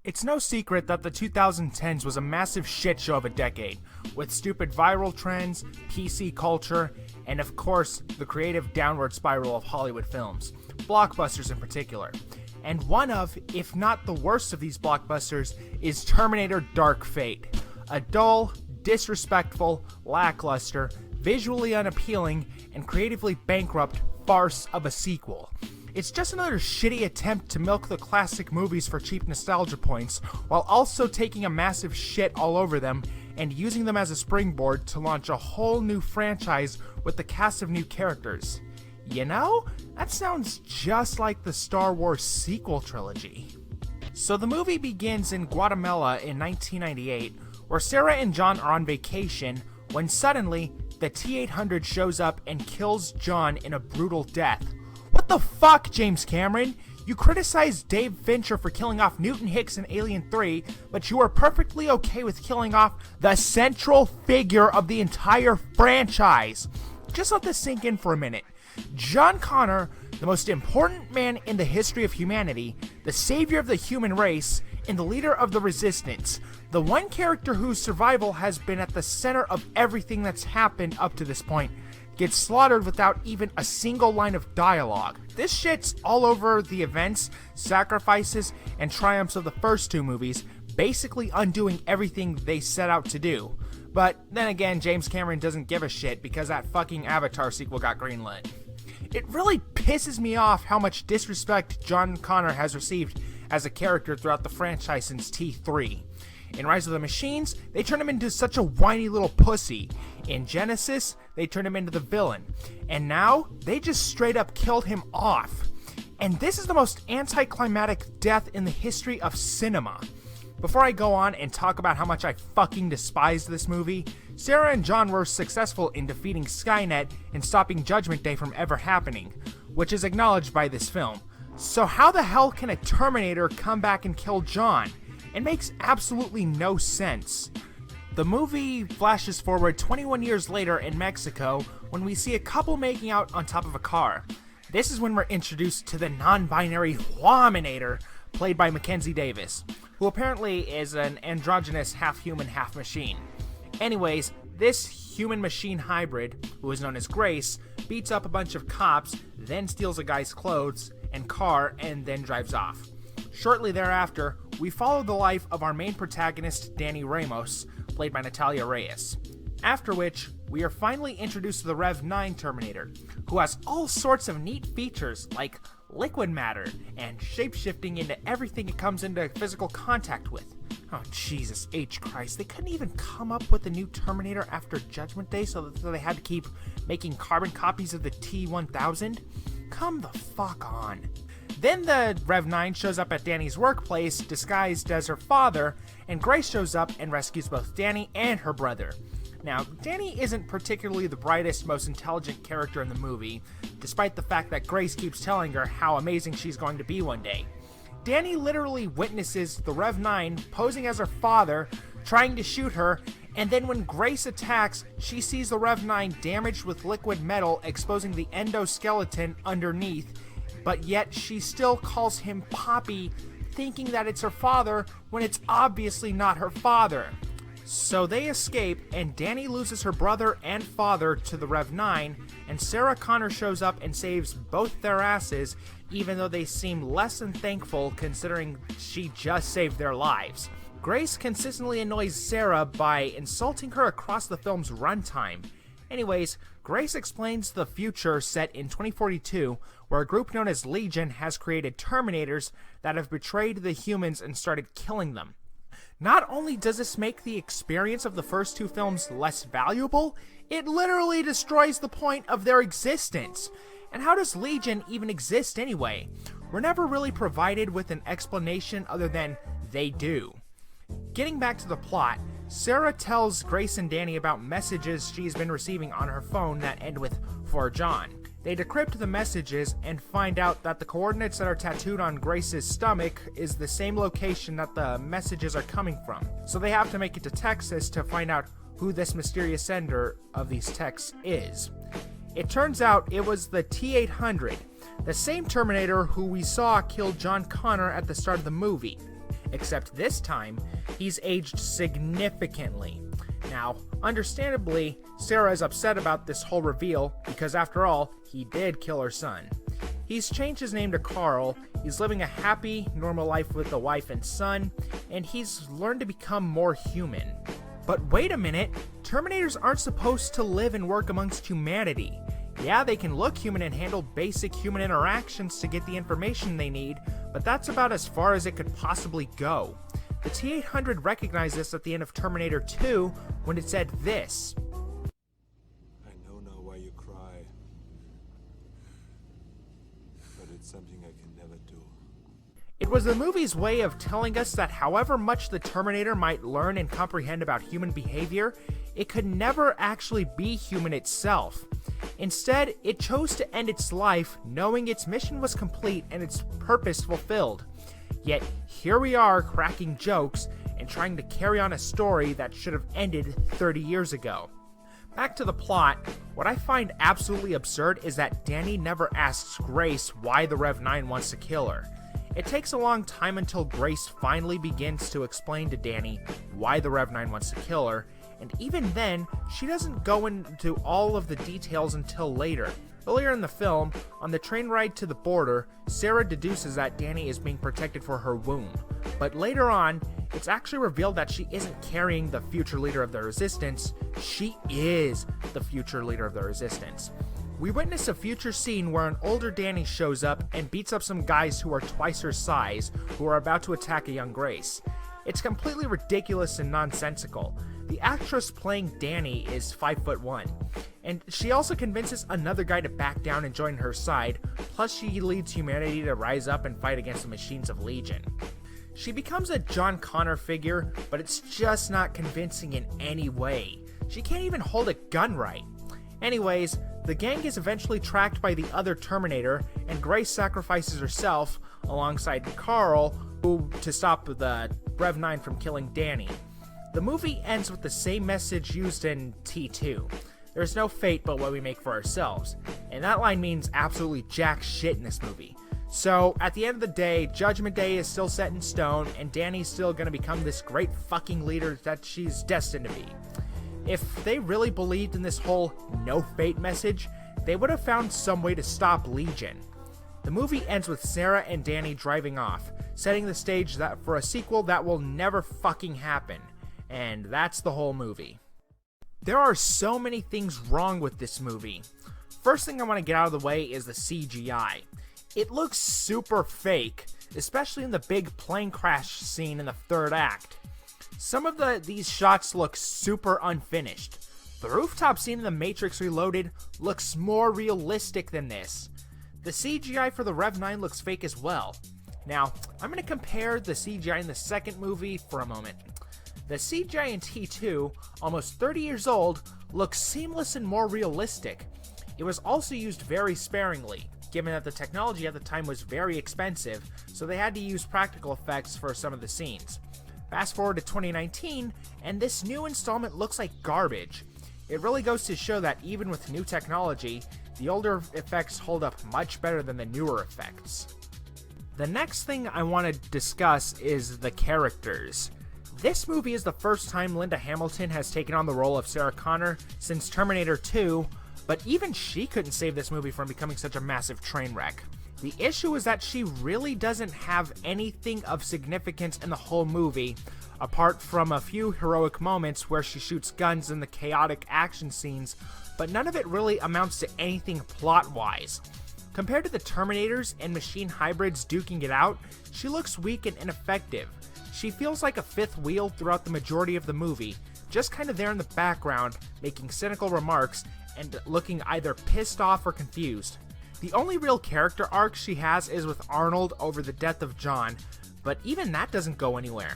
It's no secret that the 2010s was a massive shit show of a decade, with stupid viral trends, PC culture, and of course, the creative downward spiral of Hollywood films, blockbusters in particular. And one of, if not the worst of these blockbusters, is Terminator Dark Fate, a dull, disrespectful, lackluster, visually unappealing, and creatively bankrupt farce of a sequel. It's just another shitty attempt to milk the classic movies for cheap nostalgia points, while also taking a massive shit all over them and using them as a springboard to launch a whole new franchise with the cast of new characters. You know, that sounds just like the Star Wars sequel trilogy. So the movie begins in Guatemala in 1998, where Sarah and John are on vacation, when suddenly, the T-800 shows up and kills John in a brutal death. What the fuck, James Cameron? You criticized Dave Fincher for killing off Newton Hicks in Alien 3, but you are perfectly okay with killing off the central figure of the entire franchise. Just let this sink in for a minute. John Connor, the most important man in the history of humanity, the savior of the human race, and the leader of the resistance, the one character whose survival has been at the center of everything that's happened up to this point, gets slaughtered without even a single line of dialogue. This shit's all over the events, sacrifices, and triumphs of the first two movies, basically undoing everything they set out to do. But then again, James Cameron doesn't give a shit because that fucking Avatar sequel got greenlit. It really pisses me off how much disrespect John Connor has received as a character throughout the franchise since T3. In Rise of the Machines, they turned him into such a whiny little pussy. In Genesis, they turned him into the villain. And now, they just straight up killed him off. And this is the most anticlimactic death in the history of cinema. Before I go on and talk about how much I fucking despise this movie, Sarah and John were successful in defeating Skynet and stopping Judgment Day from ever happening, which is acknowledged by this film. So how the hell can a Terminator come back and kill John? It makes absolutely no sense. The movie flashes forward 21 years later in Mexico when we see a couple making out on top of a car. This is when we're introduced to the non-binary Terminator, played by Mackenzie Davis, who apparently is an androgynous half-human, half-machine. Anyways, this human-machine hybrid, who is known as Grace, beats up a bunch of cops, then steals a guy's clothes and car, and then drives off. Shortly thereafter, we follow the life of our main protagonist, Dani Ramos, played by Natalia Reyes. After which, we are finally introduced to the Rev 9 Terminator, who has all sorts of neat features like liquid matter and shapeshifting into everything it comes into physical contact with. Oh Jesus H. Christ, they couldn't even come up with a new Terminator after Judgment Day so that they had to keep making carbon copies of the T-1000? Come the fuck on. Then the Rev 9 shows up at Dani's workplace, disguised as her father, and Grace shows up and rescues both Dani and her brother. Now, Dani isn't particularly the brightest, most intelligent character in the movie, despite the fact that Grace keeps telling her how amazing she's going to be one day. Dani literally witnesses the Rev 9 posing as her father, trying to shoot her, and then when Grace attacks, she sees the Rev 9 damaged with liquid metal, exposing the endoskeleton underneath, but yet she still calls him Poppy, thinking that it's her father when it's obviously not her father. So they escape, and Dani loses her brother and father to the Rev 9, and Sarah Connor shows up and saves both their asses, even though they seem less than thankful considering she just saved their lives. Grace consistently annoys Sarah by insulting her across the film's runtime. Anyways, Grace explains the future set in 2042, where a group known as Legion has created Terminators that have betrayed the humans and started killing them. Not only does this make the experience of the first two films less valuable, it literally destroys the point of their existence. And how does Legion even exist anyway? We're never really provided with an explanation other than they do. Getting back to the plot, Sarah tells Grace and Dani about messages she's been receiving on her phone that end with "for John." They decrypt the messages and find out that the coordinates that are tattooed on Grace's stomach is the same location that the messages are coming from. So they have to make it to Texas to find out who this mysterious sender of these texts is. It turns out it was the T-800, the same Terminator who we saw kill John Connor at the start of the movie. Except this time, he's aged significantly. Now, understandably, Sarah is upset about this whole reveal because after all, he did kill her son. He's changed his name to Carl, he's living a happy, normal life with a wife and son, and he's learned to become more human. But wait a minute, Terminators aren't supposed to live and work amongst humanity. Yeah, they can look human and handle basic human interactions to get the information they need, but that's about as far as it could possibly go. The T-800 recognized this at the end of Terminator 2 when it said this. I know now why you cry, but it's something I can never do. It was the movie's way of telling us that however much the Terminator might learn and comprehend about human behavior, it could never actually be human itself. Instead, it chose to end its life knowing its mission was complete and its purpose fulfilled. Yet, here we are cracking jokes and trying to carry on a story that should have ended 30 years ago. Back to the plot, what I find absolutely absurd is that Dani never asks Grace why the Rev 9 wants to kill her. It takes a long time until Grace finally begins to explain to Dani why the Rev 9 wants to kill her, and even then, she doesn't go into all of the details until later. Earlier in the film, on the train ride to the border, Sarah deduces that Dani is being protected for her womb. But later on, it's actually revealed that she isn't carrying the future leader of the Resistance, she is the future leader of the Resistance. We witness a future scene where an older Dani shows up and beats up some guys who are twice her size, who are about to attack a young Grace. It's completely ridiculous and nonsensical. The actress playing Dani is 5'1", and she also convinces another guy to back down and join her side, plus she leads humanity to rise up and fight against the machines of Legion. She becomes a John Connor figure, but it's just not convincing in any way. She can't even hold a gun right. Anyways, the gang is eventually tracked by the other Terminator, and Grace sacrifices herself alongside Carl to stop the Rev 9 from killing Dani. The movie ends with the same message used in T2. There's no fate but what we make for ourselves. And that line means absolutely jack shit in this movie. So, at the end of the day, Judgment Day is still set in stone, and Dani's still gonna become this great fucking leader that she's destined to be. If they really believed in this whole no fate message, they would have found some way to stop Legion. The movie ends with Sarah and Dani driving off, setting the stage for a sequel that will never fucking happen. And that's the whole movie. There are so many things wrong with this movie. First thing I want to get out of the way is the CGI. It looks super fake, especially in the big plane crash scene in the third act. Some of these shots look super unfinished. The rooftop scene in The Matrix Reloaded looks more realistic than this. The CGI for the Rev 9 looks fake as well. Now, I'm going to compare the CGI in the second movie for a moment. The CGI in T2, almost 30 years old, looks seamless and more realistic. It was also used very sparingly, given that the technology at the time was very expensive, so they had to use practical effects for some of the scenes. Fast forward to 2019, and this new installment looks like garbage. It really goes to show that even with new technology, the older effects hold up much better than the newer effects. The next thing I want to discuss is the characters. This movie is the first time Linda Hamilton has taken on the role of Sarah Connor since Terminator 2, but even she couldn't save this movie from becoming such a massive train wreck. The issue is that she really doesn't have anything of significance in the whole movie, apart from a few heroic moments where she shoots guns in the chaotic action scenes, but none of it really amounts to anything plot-wise. Compared to the Terminators and machine hybrids duking it out, she looks weak and ineffective. She feels like a fifth wheel throughout the majority of the movie, just kind of there in the background, making cynical remarks and looking either pissed off or confused. The only real character arc she has is with Arnold over the death of John, but even that doesn't go anywhere.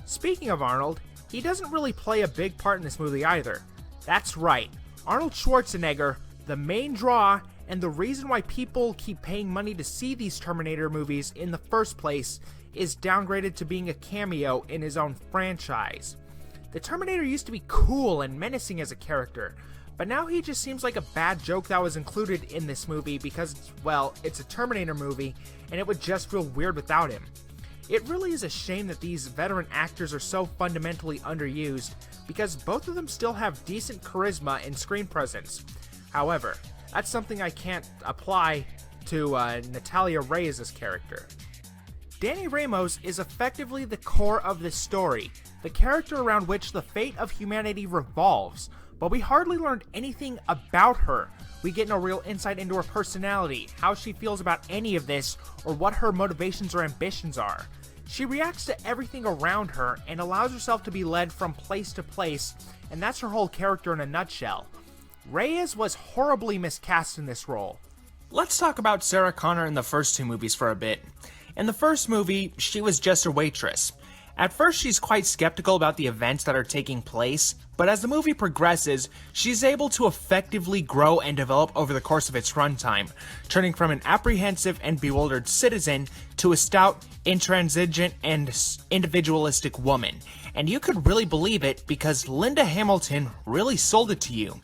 Speaking of Arnold, he doesn't really play a big part in this movie either. That's right, Arnold Schwarzenegger, the main draw, and the reason why people keep paying money to see these Terminator movies in the first place is downgraded to being a cameo in his own franchise. The Terminator used to be cool and menacing as a character, but now he just seems like a bad joke that was included in this movie because, well, it's a Terminator movie and it would just feel weird without him. It really is a shame that these veteran actors are so fundamentally underused because both of them still have decent charisma and screen presence. However, that's something I can't apply to Natalia Reyes' character. Dani Ramos is effectively the core of this story, the character around which the fate of humanity revolves, but we hardly learned anything about her. We get no real insight into her personality, how she feels about any of this, or what her motivations or ambitions are. She reacts to everything around her and allows herself to be led from place to place, and that's her whole character in a nutshell. Reyes was horribly miscast in this role. Let's talk about Sarah Connor in the first two movies for a bit. In the first movie, she was just a waitress. At first, she's quite skeptical about the events that are taking place, but as the movie progresses, she's able to effectively grow and develop over the course of its runtime, turning from an apprehensive and bewildered citizen to a stout, intransigent, and individualistic woman. And you could really believe it because Linda Hamilton really sold it to you.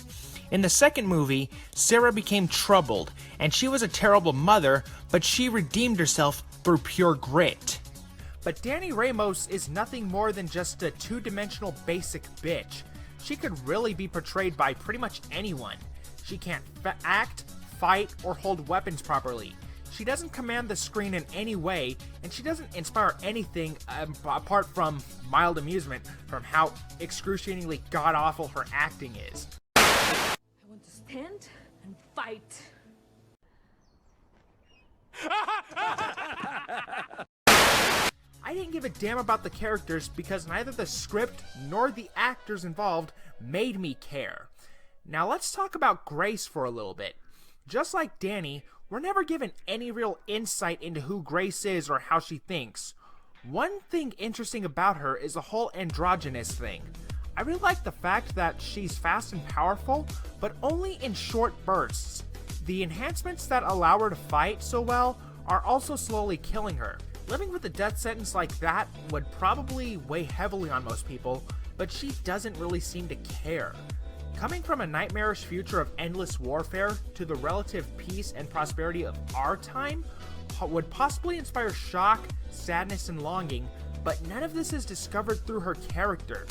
In the second movie, Sarah became troubled, and she was a terrible mother, but she redeemed herself through pure grit. But Dani Ramos is nothing more than just a two-dimensional basic bitch. She could really be portrayed by pretty much anyone. She can't act, fight, or hold weapons properly. She doesn't command the screen in any way, and she doesn't inspire anything apart from mild amusement from how excruciatingly god-awful her acting is. I want to stand and fight. I didn't give a damn about the characters because neither the script nor the actors involved made me care. Now let's talk about Grace for a little bit. Just like Dani, we're never given any real insight into who Grace is or how she thinks. One thing interesting about her is the whole androgynous thing. I really like the fact that she's fast and powerful, but only in short bursts. The enhancements that allow her to fight so well are also slowly killing her. Living with a death sentence like that would probably weigh heavily on most people, but she doesn't really seem to care. Coming from a nightmarish future of endless warfare to the relative peace and prosperity of our time would possibly inspire shock, sadness, and longing, but none of this is discovered through her character.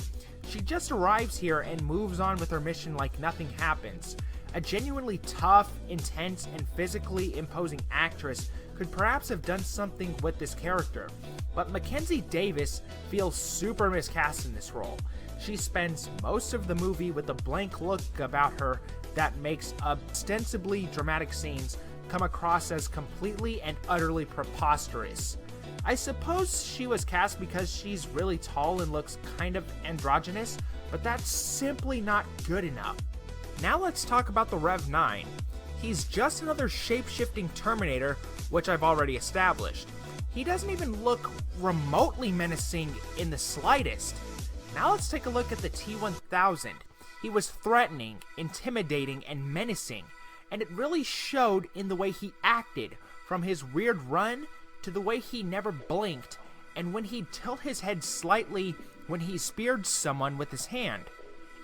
She just arrives here and moves on with her mission like nothing happens. A genuinely tough, intense, and physically imposing actress could perhaps have done something with this character, but Mackenzie Davis feels super miscast in this role. She spends most of the movie with a blank look about her that makes ostensibly dramatic scenes come across as completely and utterly preposterous. I suppose she was cast because she's really tall and looks kind of androgynous, but that's simply not good enough. Now let's talk about the Rev 9. He's just another shape-shifting Terminator, which I've already established. He doesn't even look remotely menacing in the slightest. Now let's take a look at the T-1000. He was threatening, intimidating, and menacing, and it really showed in the way he acted, from his weird run to the way he never blinked, and when he'd tilt his head slightly when he speared someone with his hand.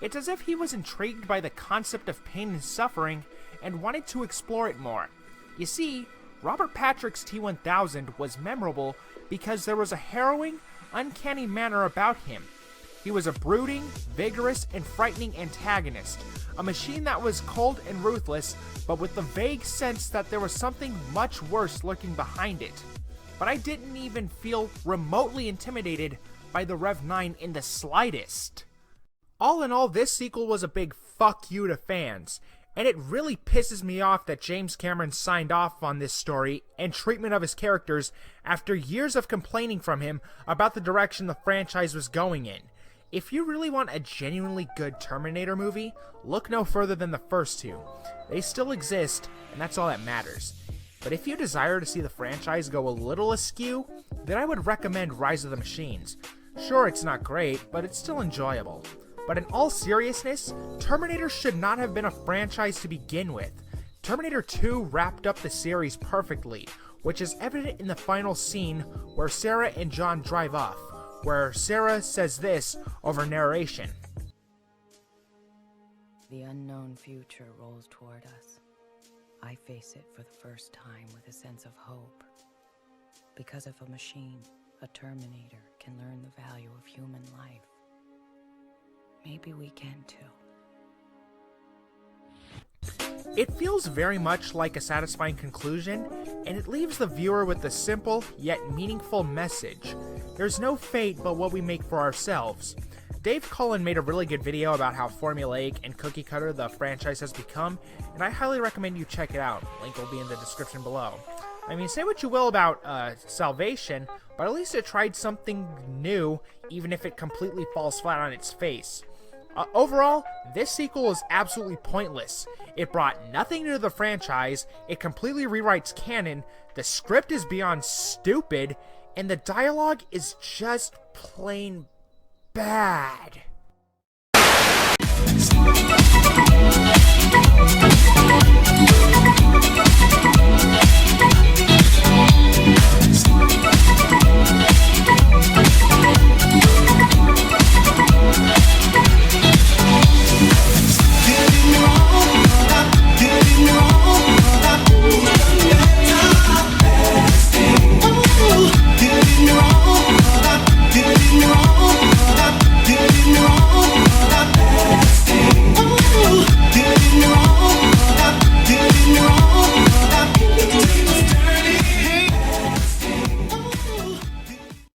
It's as if he was intrigued by the concept of pain and suffering and wanted to explore it more. You see, Robert Patrick's T-1000 was memorable because there was a harrowing, uncanny manner about him. He was a brooding, vigorous, and frightening antagonist, a machine that was cold and ruthless, but with the vague sense that there was something much worse lurking behind it. But I didn't even feel remotely intimidated by the Rev 9 in the slightest. All in all, this sequel was a big fuck you to fans, and it really pisses me off that James Cameron signed off on this story and treatment of his characters after years of complaining from him about the direction the franchise was going in. If you really want a genuinely good Terminator movie, look no further than the first two. They still exist, and that's all that matters. But if you desire to see the franchise go a little askew, then I would recommend Rise of the Machines. Sure, it's not great, but it's still enjoyable. But in all seriousness, Terminator should not have been a franchise to begin with. Terminator 2 wrapped up the series perfectly, which is evident in the final scene where Sarah and John drive off, where Sarah says this over narration. The unknown future rolls toward us. I face it for the first time with a sense of hope. Because if a machine, a Terminator, can learn the value of human life, maybe we can too. It feels very much like a satisfying conclusion, and it leaves the viewer with a simple yet meaningful message. There's no fate but what we make for ourselves. Dave Cullen made a really good video about how formulaic and cookie cutter the franchise has become, and I highly recommend you check it out. Link will be in the description below. I mean, say what you will about Salvation, but at least it tried something new, even if it completely falls flat on its face. Overall, this sequel is absolutely pointless. It brought nothing to the franchise, it completely rewrites canon, the script is beyond stupid, and the dialogue is just plain bad.